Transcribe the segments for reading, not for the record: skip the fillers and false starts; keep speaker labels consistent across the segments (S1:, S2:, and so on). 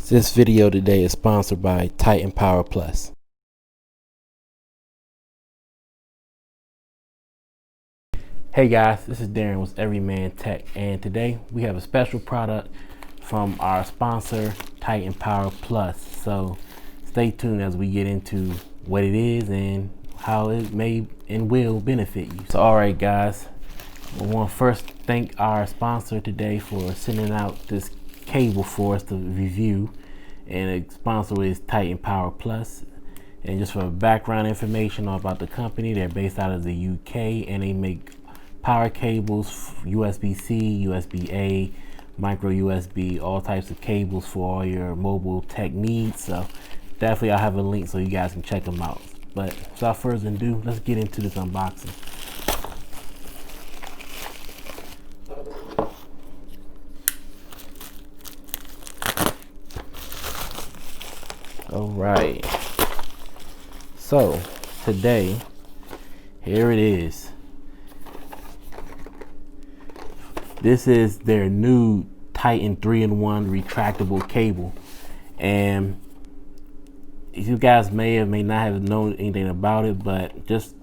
S1: This video today is sponsored by Titan Power Plus. Hey guys, this is Darren with EveryManTEch, and today we have a special product from our sponsor, Titan Power Plus. So stay tuned as we get into what it is and how it may and will benefit you. So alright guys, I want to first thank our sponsor today for sending out this cable for us to review, and the sponsor is Titan Power Plus. And just for background information about the company, they're based out of the UK and they make power cables, USB-C, USB-A, micro USB, all types of cables for all your mobile tech needs. So definitely I'll have a link so you guys can check them out. But without further ado, let's get into this unboxing. All right, so today, here it is. This is their new Titan 3-in-1 retractable cable, and you guys may or may not have known anything about it, but just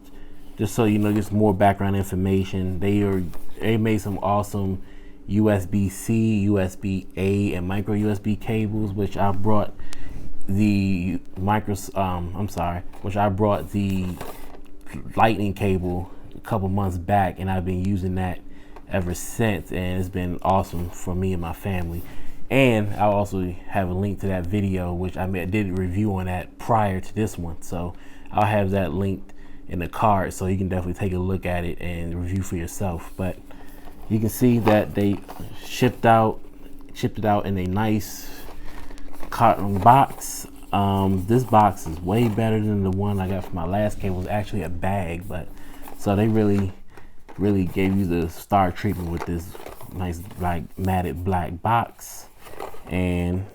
S1: so you know, just more background information. They made some awesome USB-C, USB-A, and micro USB cables, which I brought the lightning cable a couple months back, and I've been using that ever since, and it's been awesome for me and my family. And I'll also have a link to that video, which I did a review on that prior to this one, so I'll have that linked in the card, so you can definitely take a look at it and review for yourself. But you can see that they shipped it out in a nice carton box. This box is way better than the one I got from my last cable. It was actually a bag, but so they really gave you the star treatment with this nice matted black box, and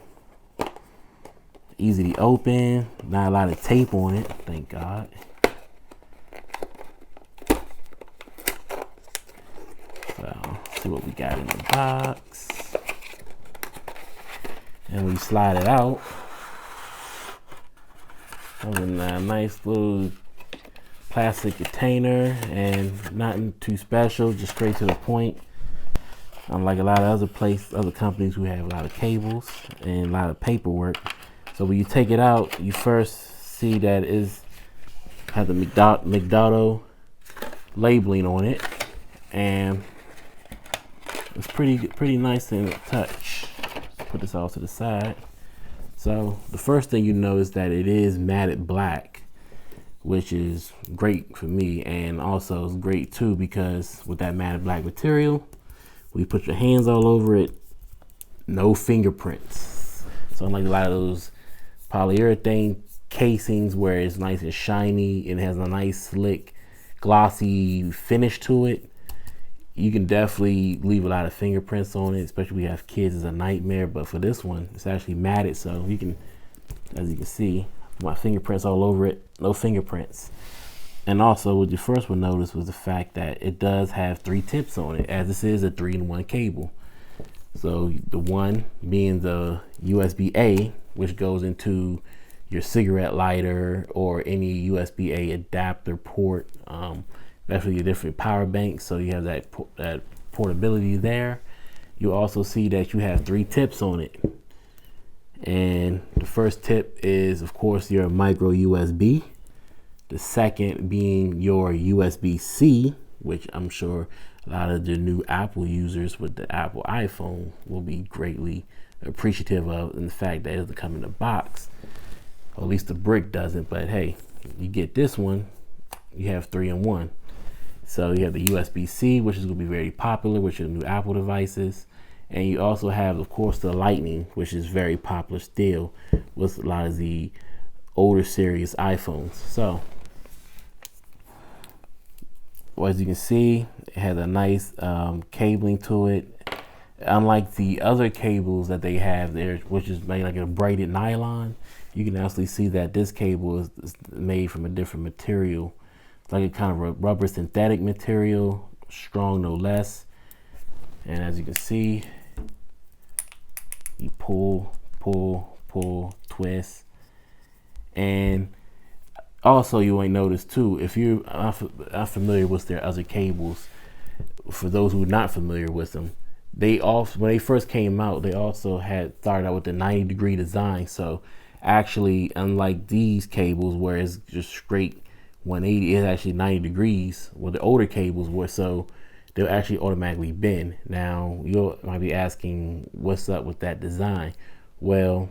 S1: easy to open, not a lot of tape on it, thank God. So let's see what we got in the box, and we slide it out. Comes in a nice little plastic container, and nothing too special, just straight to the point. Unlike a lot of other companies who have a lot of cables and a lot of paperwork. So when you take it out, you first see that it has the McDonald labeling on it, and it's pretty nice in touch. Put this all to the side. So the first thing you know is that it is matted black, which is great for me, and also it's great too because with that matted black material, when you put your hands all over it, no fingerprints. So unlike a lot of those polyurethane casings where it's nice and shiny and has a nice slick glossy finish to it, you can definitely leave a lot of fingerprints on it, especially if you have kids. It's a nightmare. But for this one, it's actually matted, so you can, as you can see, my fingerprints all over it, no fingerprints. And also what you first would notice was the fact that it does have 3 tips on it, as this is a 3-in-1 cable. So the one being the USB-A, which goes into your cigarette lighter or any USB-A adapter port, especially your different power banks, so you have that portability there. You also see that you have 3 tips on it, and the first tip is of course your micro USB, the second being your USB-C, which I'm sure a lot of the new Apple users with the Apple iPhone will be greatly appreciative of, and the fact that it doesn't come in a box, or at least the brick doesn't. But hey, you get this one, you have 3-in-1. So you have the USB-C, which is going to be very popular with your new Apple devices. And you also have, of course, the Lightning, which is very popular still with a lot of the older series iPhones. So, well, as you can see, it has a nice cabling to it. Unlike the other cables that they have there, which is made like a braided nylon, you can actually see that this cable is made from a different material. Like a kind of a rubber synthetic material, strong no less. And as you can see, you pull, pull, twist. And also, you might notice too, if you're unfamiliar with their other cables, for those who are not familiar with them, they also, when they first came out, they also had started out with the 90-degree design. So actually, unlike these cables where it's just straight 180, it's actually 90 degrees. Well, the older cables were, so they'll actually automatically bend. Now you might be asking, what's up with that design? Well,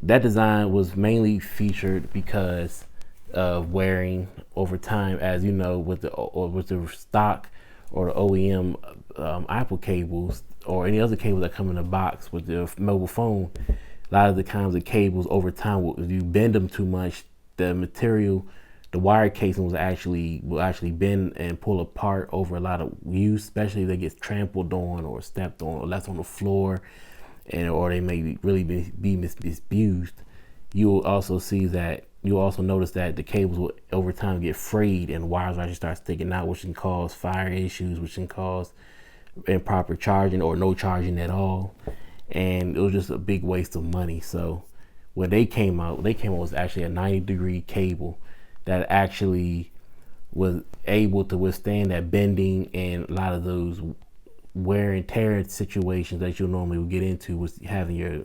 S1: that design was mainly featured because of wearing over time, as you know, with the stock or the OEM Apple cables or any other cable that come in a box with the mobile phone. A lot of the kinds of cables over time, if you bend them too much, the material, the wire casing will actually bend and pull apart over a lot of use, especially if they get trampled on or stepped on or left on the floor, and or they may really be misused. You will also notice that the cables will over time get frayed and wires actually start sticking out, which can cause fire issues, which can cause improper charging or no charging at all. And it was just a big waste of money. So when they came out with actually a 90-degree cable that actually was able to withstand that bending and a lot of those wear and tear situations that you normally would get into with having your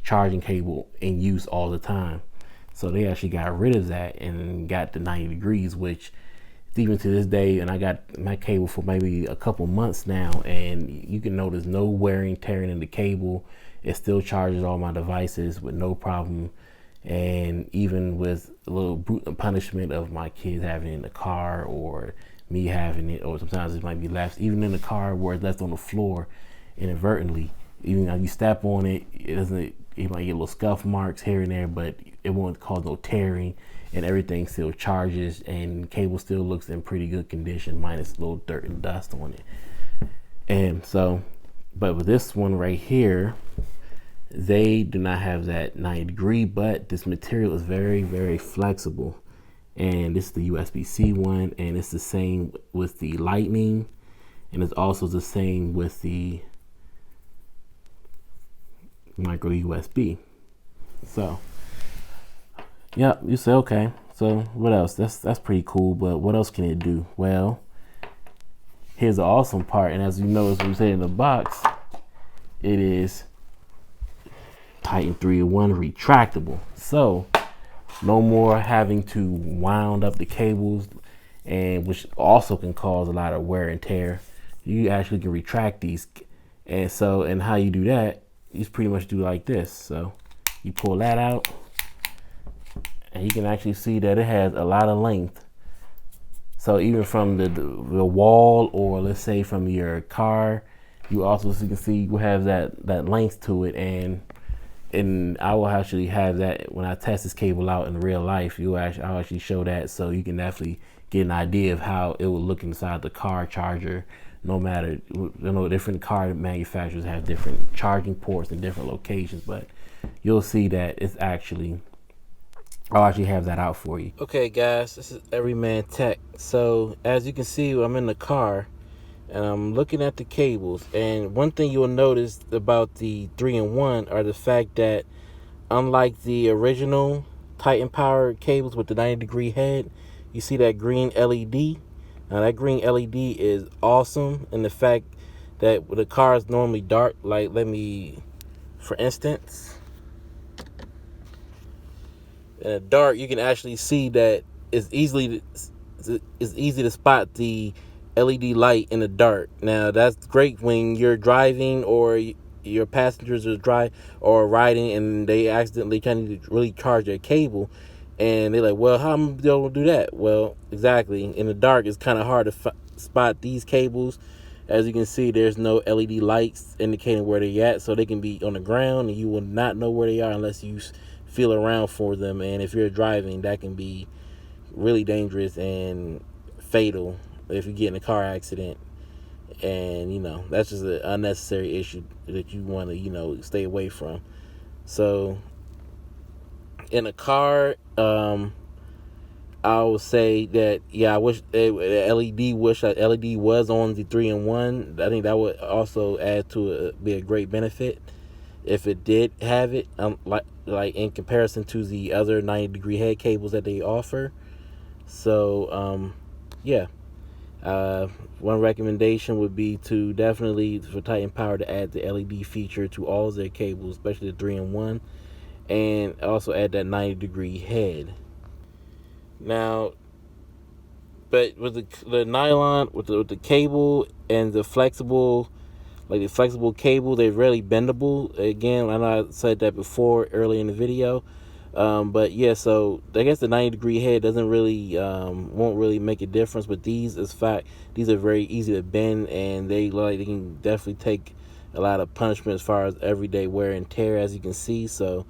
S1: charging cable in use all the time. So they actually got rid of that and got the 90 degrees, which even to this day, and I got my cable for maybe a couple months now, and you can notice no wearing, tearing in the cable. It still charges all my devices with no problem. And even with a little brutal punishment of my kids having it in the car or me having it, or sometimes it might be left even in the car where it's left on the floor inadvertently. Even if you step on it, it might get little scuff marks here and there, but it won't cause no tearing, and everything still charges, and cable still looks in pretty good condition, minus a little dirt and dust on it. And so, but with this one right here, they do not have that 90 degree, but this material is very, very flexible. And this is the USB-C one, and it's the same with the Lightning, and it's also the same with the micro USB. So yeah, you say, okay, so what else? That's pretty cool, but what else can it do? Well, here's the awesome part, and as you notice, when we say in the box, it is Titan 3-in-1 retractable. So no more having to wound up the cables, and which also can cause a lot of wear and tear. You actually can retract these, and how you do that, you just pretty much do like this. So you pull that out, and you can actually see that it has a lot of length. So even from the wall, or let's say from your car, you also can see you have that length to it, and I will actually have that when I test this cable out in real life. I'll actually show that, so you can definitely get an idea of how it will look inside the car charger. No matter, different car manufacturers have different charging ports in different locations, but you'll see that it's actually, I'll actually have that out for you. Okay guys, this is EveryManTEch. So as you can see, I'm in the car and I'm looking at the cables, and one thing you'll notice about the 3-in-1 are the fact that, unlike the original Titan Power cables with the 90 degree head, you see that green LED. Now that green LED is awesome in the fact that the car is normally dark. Like, for instance, in the dark, you can actually see that it's easy to spot the LED light in the dark. Now that's great when you're driving, or your passengers are riding, and they accidentally kind of really charge their cable, and they're like, well, how am I able to do that? Well, exactly, in the dark it's kind of hard to spot these cables. As you can see, there's no LED lights indicating where they're at, so they can be on the ground and you will not know where they are unless you feel around for them. And if you're driving, that can be really dangerous and fatal if you get in a car accident. And that's just an unnecessary issue that you want to stay away from. So in a car, I would say that, yeah, I wish that LED was on the 3-in-1. I think that would also add to be a great benefit if it did have it, like in comparison to the other 90-degree head cables that they offer. So yeah. One recommendation would be to definitely for Titan Power to add the LED feature to all of their cables, especially the 3-in-1, and also add that 90-degree head. Now, but with the nylon, with the cable and the flexible, like the flexible cable, they're really bendable. Again, I know I said that before early in the video. But yeah, so I guess the 90-degree head doesn't really won't really make a difference, but these are very easy to bend, and they can definitely take a lot of punishment as far as everyday wear and tear, as you can see. So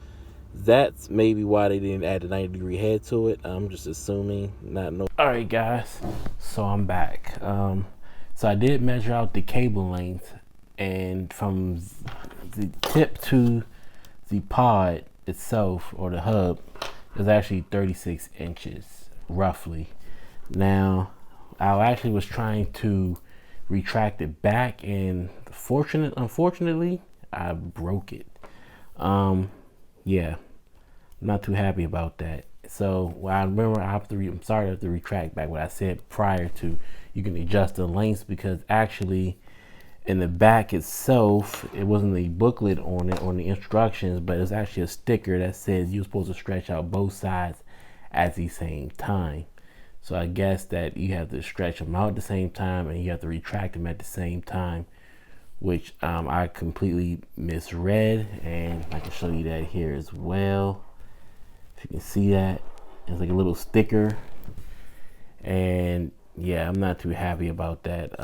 S1: that's maybe why they didn't add the 90-degree head to it. I'm just assuming, not know. All right, guys, so I'm back. So I did measure out the cable length, and from the tip to the pod itself, or the hub, is actually 36 inches roughly. Now I actually was trying to retract it back, and unfortunately I broke it. Yeah, I'm not too happy about that. So I remember I'm sorry I have to retract back what I said prior to. You can adjust the lengths, because actually in the back itself, it wasn't a booklet on it, on the instructions, but it's actually a sticker that says you're supposed to stretch out both sides at the same time. So I guess that you have to stretch them out at the same time, and you have to retract them at the same time, which I completely misread, and I can show you that here as well. If you can see that, it's like a little sticker, and yeah, I'm not too happy about that.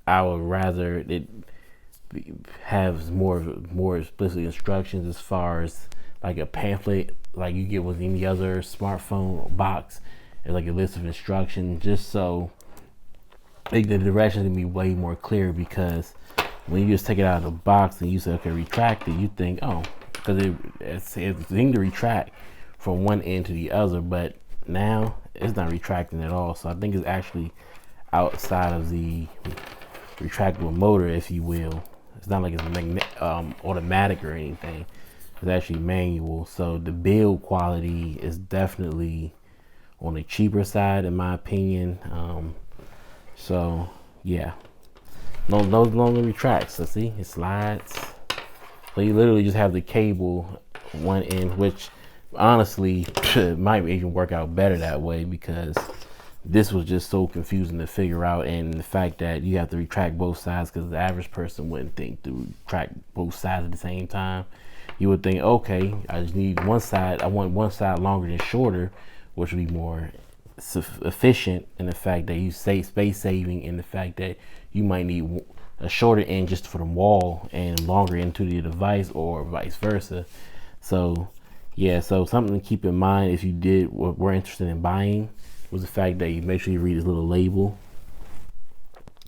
S1: I would rather it have more explicit instructions, as far as like a pamphlet like you get with any other smartphone box. It's like a list of instructions, just so the directions can be way more clear. Because when you just take it out of the box and you say, okay, retract it, you think, oh, because it's a thing to retract from one end to the other, but now it's not retracting at all. So I think it's actually outside of the retractable motor, if you will. It's not like it's automatic or anything. It's actually manual. So the build quality is definitely on the cheaper side, in my opinion. So yeah, no longer retracts. So see, it slides. So you literally just have the cable one end, which honestly might even work out better that way, because this was just so confusing to figure out. And the fact that you have to retract both sides, because the average person wouldn't think to retract both sides at the same time. You would think, okay, I just need one side, I want one side longer than shorter, which would be more efficient, in the fact that you save space saving, in the fact that you might need a shorter end just for the wall and longer into the device, or vice versa. So yeah, so something to keep in mind if you were interested in buying, was the fact that you make sure you read this little label.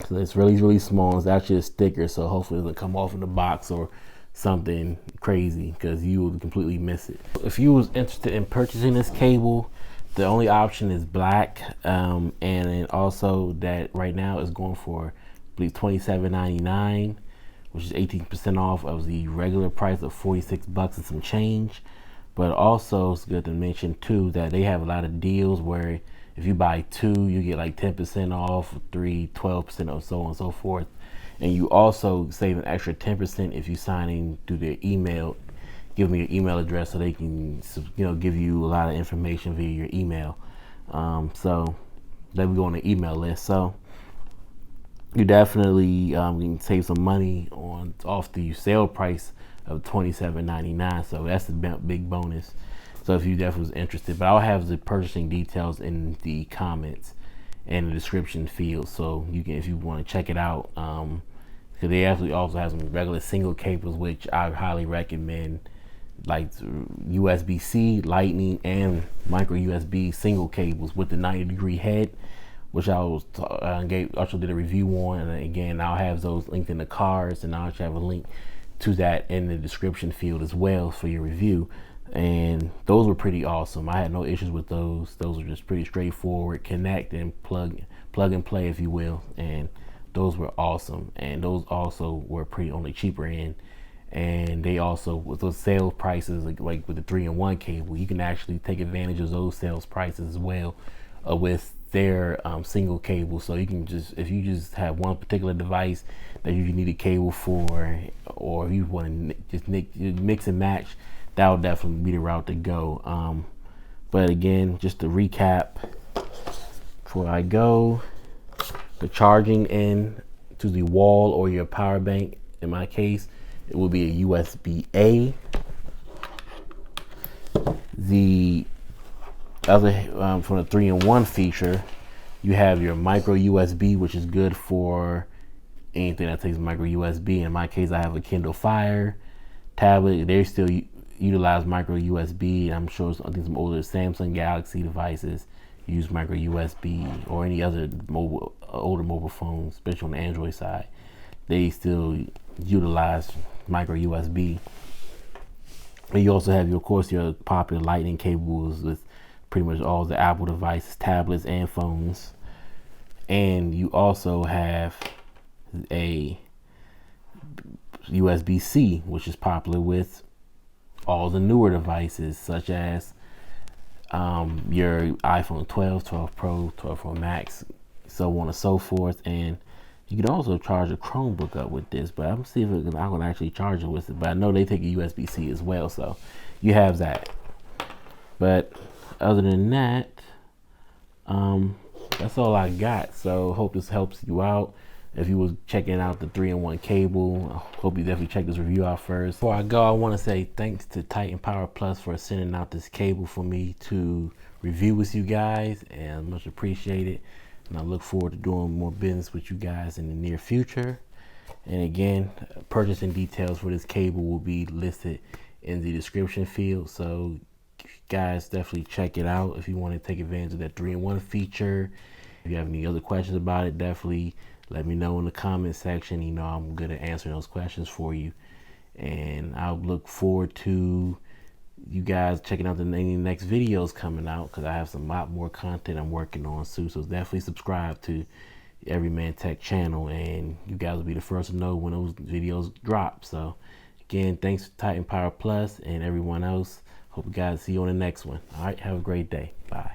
S1: So it's really small. It's actually a sticker, so hopefully it'll come off in the box or something crazy, because you will completely miss it. If you was interested in purchasing this cable, the only option is black, and then also that right now is going for, I believe, $27.99, which is 18% off of the regular price of $46 and some change. But also it's good to mention too that they have a lot of deals where if you buy two, you get like 10% off, 3, 12%, or so on and so forth. And you also save an extra 10% if you sign in through their email. Give me your email address so they can, give you a lot of information via your email. So they will go on the email list. So you definitely can save some money off the sale price of $27.99. So that's a big bonus. So if you definitely was interested, but I'll have the purchasing details in the comments and the description field, so you can, if you want to check it out, because they actually also have some regular single cables, which I highly recommend, like USB-C, Lightning, and micro USB single cables with the 90-degree head, which I also did a review on. And again, I'll have those linked in the cards, and I'll actually have a link to that in the description field as well for your review. And those were pretty awesome. I had no issues with those. Those were just pretty straightforward, connect and plug and play, if you will. And those were awesome. And those also were pretty on the cheaper end And they also, with those sales prices, like with the 3-in-1 cable, you can actually take advantage of those sales prices as well with their single cable. So you can just, if you just have one particular device that you need a cable for, or if you want to just mix and match, that would definitely be the route to go. But again, just to recap before I go, the charging in to the wall or your power bank, in my case, it will be a USB-A. The other, from the 3-in-1 feature, you have your micro USB, which is good for anything that takes micro USB. In my case, I have a Kindle Fire tablet. They still utilize micro USB. I'm sure some older Samsung Galaxy devices use micro USB, or any other older mobile phones, especially on the Android side. They still utilize micro USB. And you also have, of course, your popular lightning cables with pretty much all the Apple devices, tablets, and phones. And you also have a USB-C, which is popular with all the newer devices, such as your iPhone 12, 12 Pro, 12 Pro Max, so on and so forth. And you can also charge a Chromebook up with this, but I'm gonna see if I can actually charge it with it. But I know they take a USB-C as well, so you have that. But other than that, that's all I got. So hope this helps you out. If you was checking out the 3-in-1 cable, I hope you definitely check this review out first. Before I go, I want to say thanks to Titan Power Plus for sending out this cable for me to review with you guys, and much appreciated. And I look forward to doing more business with you guys in the near future. And again, purchasing details for this cable will be listed in the description field. So guys, definitely check it out if you want to take advantage of that 3-in-1 feature. If you have any other questions about it, definitely let me know in the comment section. You know, I'm good at answering those questions for you. And I'll look forward to you guys checking out the next videos coming out, because I have a lot more content I'm working on soon. So definitely subscribe to EveryManTEch channel, and you guys will be the first to know when those videos drop. So again, thanks to Titan Power Plus and everyone else. Hope you guys see you on the next one. All right, have a great day. Bye.